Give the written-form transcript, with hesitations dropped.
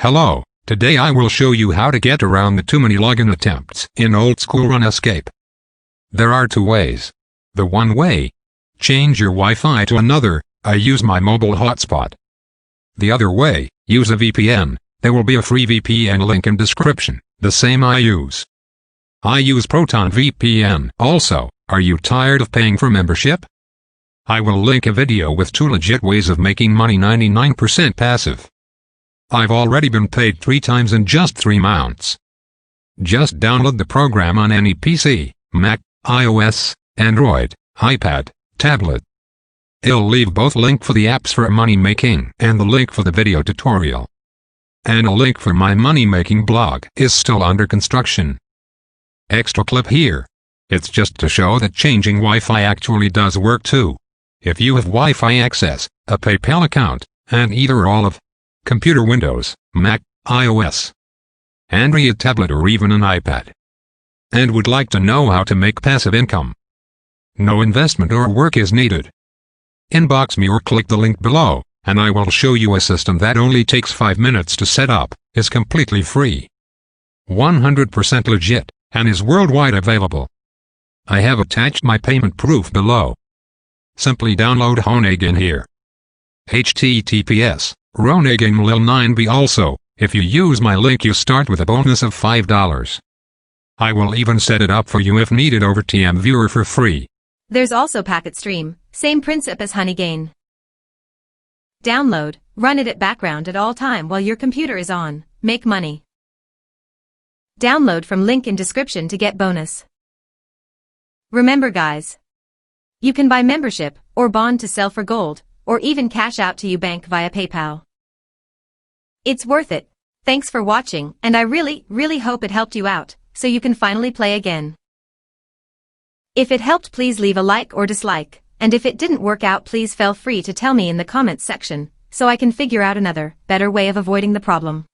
Hello, today I will show you how to get around the too many login attempts in old school Runescape. There are two ways. The one way, change your Wi-Fi to another, I use my mobile hotspot. The other way, use a VPN, there will be a free VPN link in description, the same I use. I use Proton VPN. Also, are you tired of paying for membership? I will link a video with 2 legit ways of making money 99% passive. I've already been paid 3 times in just 3 months. Just download the program on any PC, Mac, iOS, Android, iPad, tablet. I'll leave both link for the apps for money making and the link for the video tutorial. And a link for my money making blog is still under construction. Extra clip here. It's just to show that changing Wi-Fi actually does work too. If you have Wi-Fi access, a PayPal account, and either or all of computer Windows, Mac, iOS, Android tablet or even an iPad, and would like to know how to make passive income. No investment or work is needed. Inbox me or click the link below, and I will show you a system that only takes 5 minutes to set up, is completely free, 100% legit, and is worldwide available. I have attached my payment proof below. Simply download Runescape here. https Runescape 9b. Also, if you use my link you start with a bonus of $5. I will even set it up for you if needed over teamviever for free. There's also Packet Stream, same principle as Runescape. Download, run it at background at all time while your computer is on, make money. Download from link in description to get bonus. Remember guys, you can buy membership, or bond to sell for gold, or even cash out to your bank via PayPal. It's worth it. Thanks for watching, and I really hope it helped you out, so you can finally play again. If it helped, please leave a like or dislike, and if it didn't work out, please feel free to tell me in the comments section, so I can figure out another, better way of avoiding the problem.